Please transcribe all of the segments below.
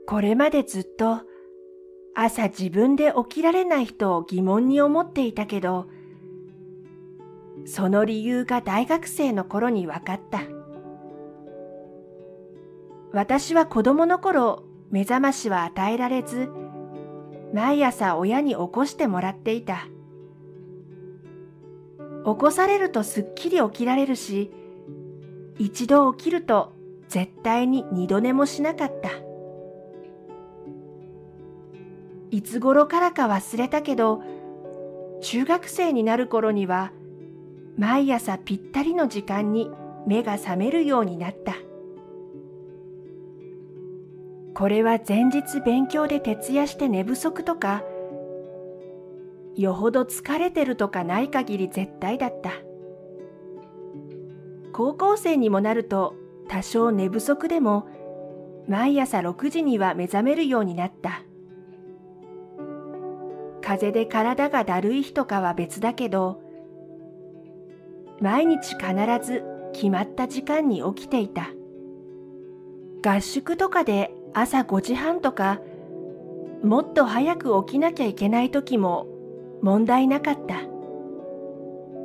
これまでずっと朝自分で起きられない人を疑問に思っていたけど、その理由が大学生の頃に分かった。私は子供の頃、目覚ましは与えられず、毎朝親に起こしてもらっていた。起こされるとすっきり起きられるし、一度起きると絶対に二度寝もしなかった。いつ頃からか忘れたけど、中学生になる頃には、毎朝ぴったりの時間に目が覚めるようになった。これは前日勉強で徹夜して寝不足とか、よほど疲れてるとかない限り絶対だった。高校生にもなると多少寝不足でも毎朝6時には目覚めるようになった。風邪で体がだるい日とかは別だけど、毎日必ず決まった時間に起きていた。合宿とかで朝5時半とか、もっと早く起きなきゃいけない時も問題なかった。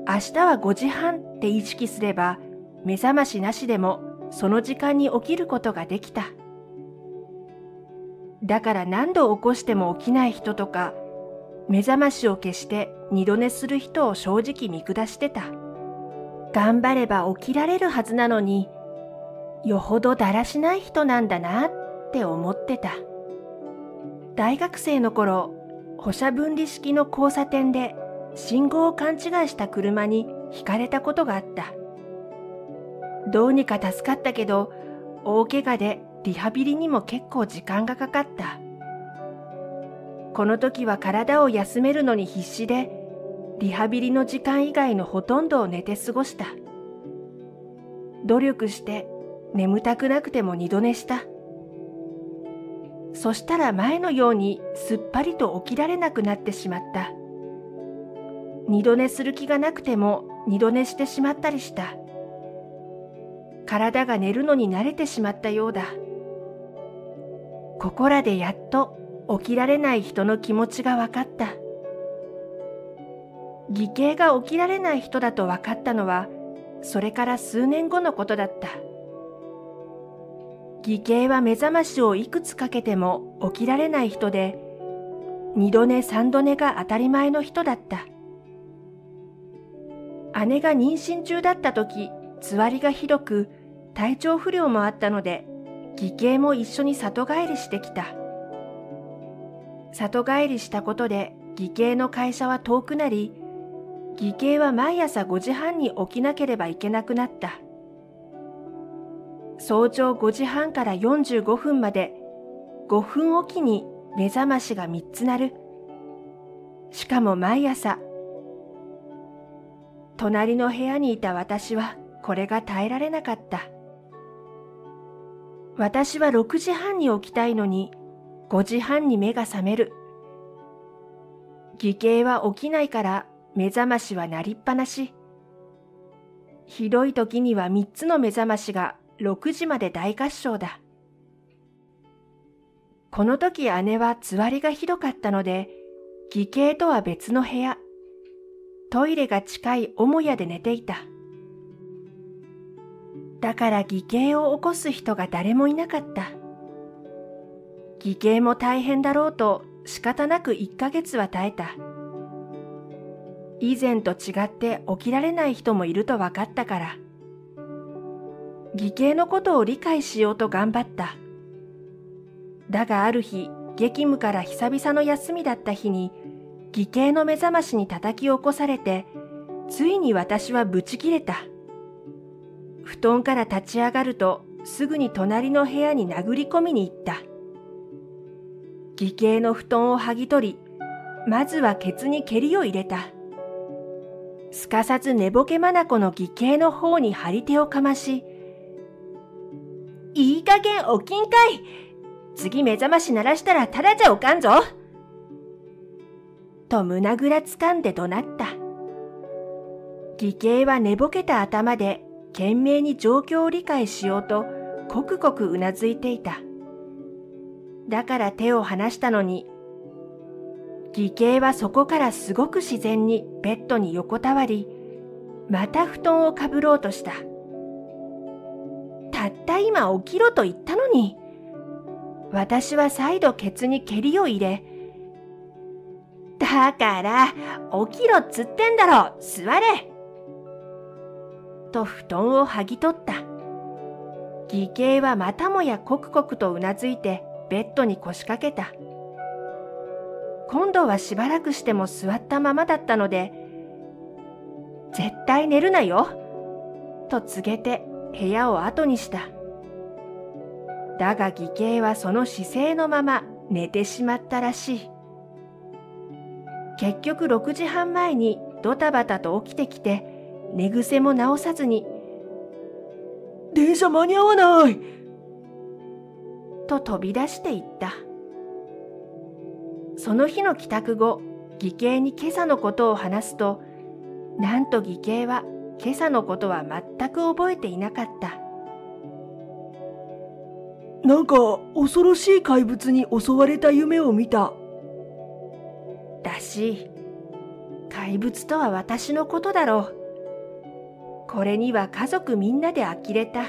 明日は5時半って意識すれば、目覚ましなしでもその時間に起きることができた。だから何度起こしても起きない人とか、目覚ましを消して二度寝する人を正直見下してた。頑張れば起きられるはずなのに、よほどだらしない人なんだなって思ってた。大学生の頃、歩車分離式の交差点で信号を勘違いした車にひかれたことがあった。どうにか助かったけど、大怪我でリハビリにも結構時間がかかった。この時は体を休めるのに必死で、リハビリの時間以外のほとんどを寝て過ごした。努力して眠たくなくても二度寝した。そしたら前のようにすっぱりと起きられなくなってしまった。二度寝する気がなくても二度寝してしまったりした。体が寝るのに慣れてしまったようだ。ここらでやっと起きられない人の気持ちが分かった。義兄が起きられない人だと分かったのは、それから数年後のことだった。義兄は目覚ましをいくつかけても起きられない人で、二度寝三度寝が当たり前の人だった。姉が妊娠中だった時、つわりがひどく、体調不良もあったので、義兄も一緒に里帰りしてきた。里帰りしたことで義兄の会社は遠くなり、義兄は毎朝5時半に起きなければいけなくなった。早朝5時半から45分まで5分おきに目覚ましが3つ鳴る。しかも毎朝。隣の部屋にいた私はこれが耐えられなかった。私は6時半に起きたいのに5時半に目が覚める。義兄は起きないから目覚ましは鳴りっぱなし。ひどい時には3つの目覚ましが6時まで大合唱だ。この時姉はつわりがひどかったので、義兄とは別の部屋、トイレが近い母屋で寝ていた。だから義兄を起こす人が誰もいなかった。義兄も大変だろうと仕方なく1ヶ月は耐えた。以前と違って起きられない人もいると分かったから。義兄のことを理解しようと頑張った。だがある日、激務から久々の休みだった日に、義兄の目覚ましに叩き起こされて、ついに私はブチ切れた。布団から立ち上がると、すぐに隣の部屋に殴り込みに行った。義兄の布団を剥ぎ取り、まずはケツに蹴りを入れた。すかさず寝ぼけ眼の義兄の方に張り手をかまし、いい加減起きんかい。次目覚まし鳴らしたらただじゃおかんぞ。と胸ぐらつかんで怒鳴った。義兄は寝ぼけた頭で懸命に状況を理解しようとコクコクうなずいていた。だから手を離したのに、義兄はそこからすごく自然にベッドに横たわり、また布団をかぶろうとした。たった今起きろと言ったのに、私は再度ケツに蹴りを入れ、だから起きろっつってんだろ、座れと布団を剥ぎ取った。義兄はまたもやコクコクとうなずいてベッドに腰掛けた。今度はしばらくしても座ったままだったので、絶対寝るなよと告げて部屋を後にした。だが義兄はその姿勢のまま寝てしまったらしい。結局6時半前にドタバタと起きてきて、寝癖も直さずに、電車間に合わないと飛び出していった。その日の帰宅後、義兄に今朝のことを話すと、なんと義兄は今朝のことは全く覚えていなかった。なんか恐ろしい怪物に襲われた夢を見た。らしい。怪物とは私のことだろう。これには家族みんなで呆れた。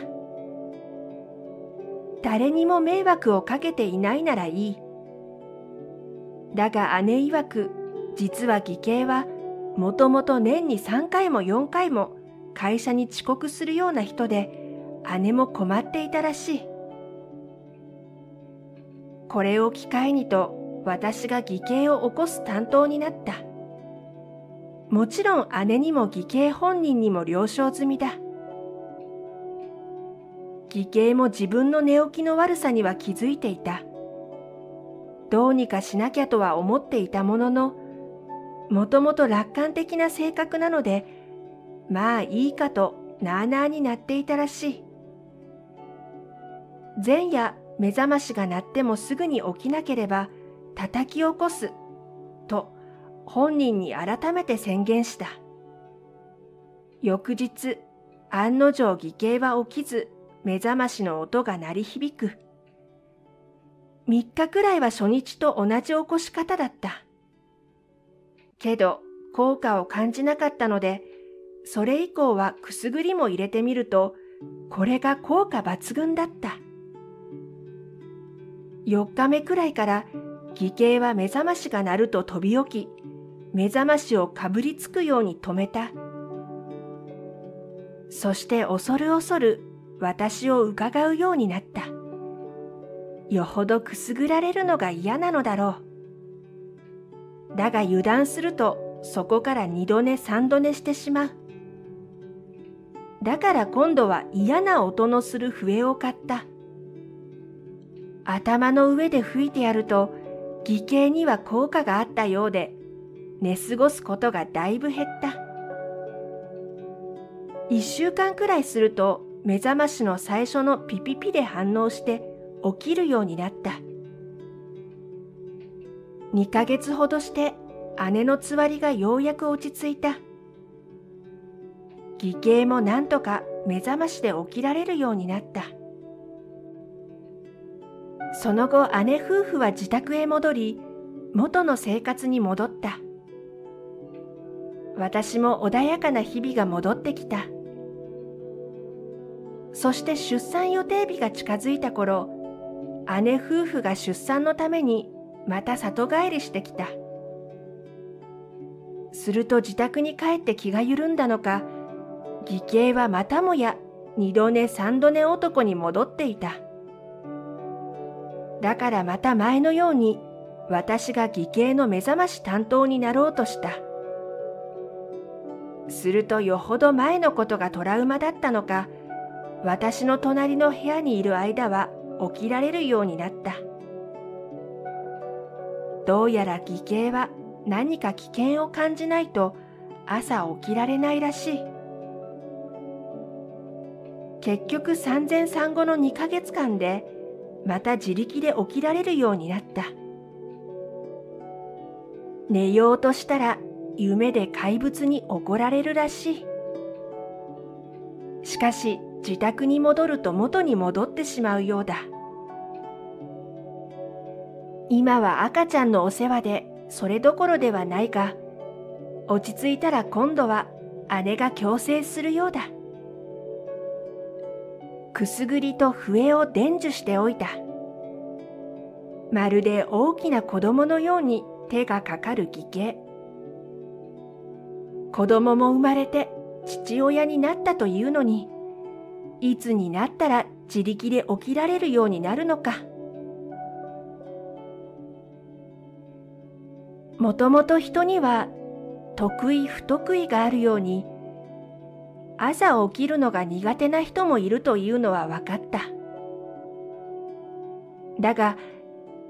誰にも迷惑をかけていないならいい。だが姉曰く、実は義兄はもともと年に3回も4回も会社に遅刻するような人で、姉も困っていたらしい。これを機会にと私が義兄を起こす担当になった。もちろん姉にも義兄本人にも了承済みだ。義兄も自分の寝起きの悪さには気づいていた。どうにかしなきゃとは思っていたものの、もともと楽観的な性格なので、まあいいかとなあなあになっていたらしい。前夜目覚ましが鳴ってもすぐに起きなければ叩き起こすと本人に改めて宣言した。翌日、案の定義兄は起きず、目覚ましの音が鳴り響く。3日くらいは初日と同じ起こし方だった。けど効果を感じなかったので、それ以降はくすぐりも入れてみると、これが効果抜群だった。4日目くらいから義兄は目覚ましが鳴ると飛び起き、目覚ましをかぶりつくように止めた。そして恐る恐る私を伺うようになった。よほどくすぐられるのが嫌なのだろう。だが油断するとそこから2度寝3度寝してしまう。だから今度は嫌な音のする笛を買った。頭の上で吹いてやると義兄には効果があったようで、寝過ごすことがだいぶ減った。1週間くらいすると目覚ましの最初のピピピで反応して起きるようになった。2ヶ月ほどして姉のつわりがようやく落ち着いた。義兄もなんとか目覚ましで起きられるようになった。その後姉夫婦は自宅へ戻り、元の生活に戻った。私も穏やかな日々が戻ってきた。そして出産予定日が近づいた頃、姉夫婦が出産のためにまた里帰りしてきた。すると自宅に帰って気が緩んだのか、義兄はまたもや2度寝3度寝男に戻っていた。だからまた前のように私が義兄の目覚まし担当になろうとした。するとよほど前のことがトラウマだったのか、私の隣の部屋にいる間は起きられるようになった。どうやら義兄は何か危険を感じないと朝起きられないらしい。結局産前産後の2ヶ月間でまた自力で起きられるようになった。寝ようとしたら夢で怪物に怒られるらしい。しかし自宅に戻ると元に戻ってしまうようだ。今は赤ちゃんのお世話でそれどころではないが、落ち着いたら今度は姉が強制するようだ。くすぐりと笛を伝授しておいた。まるで大きな子供のように手がかかる義兄。子供も生まれて父親になったというのに、いつになったら自力で起きられるようになるのか。もともと人には得意不得意があるように、朝起きるのが苦手な人もいるというのは分かった。だが、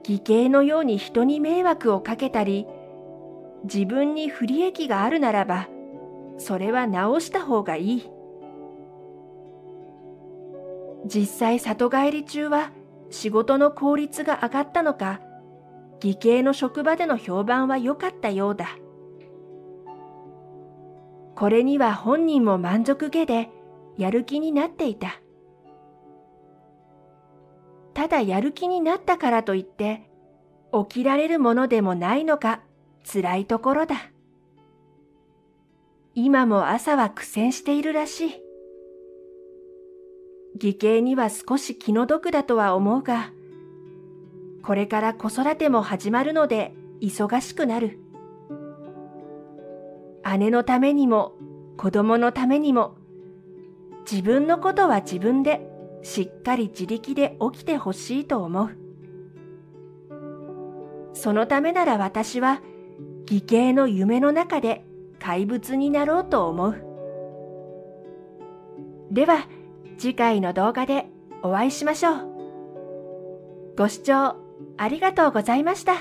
義兄のように人に迷惑をかけたり、自分に不利益があるならば、それは直した方がいい。実際里帰り中は仕事の効率が上がったのか、義兄の職場での評判は良かったようだ。これには本人も満足げでやる気になっていた。ただやる気になったからといって起きられるものでもないのが辛いところだ。今も朝は苦戦しているらしい。義兄には少し気の毒だとは思うが、これから子育ても始まるので忙しくなる。姉のためにも子供のためにも、自分のことは自分でしっかり自力で起きてほしいと思う。そのためなら私は義兄の夢の中で怪物になろうと思う。では次回の動画でお会いしましょう。ご視聴ありがとうございました。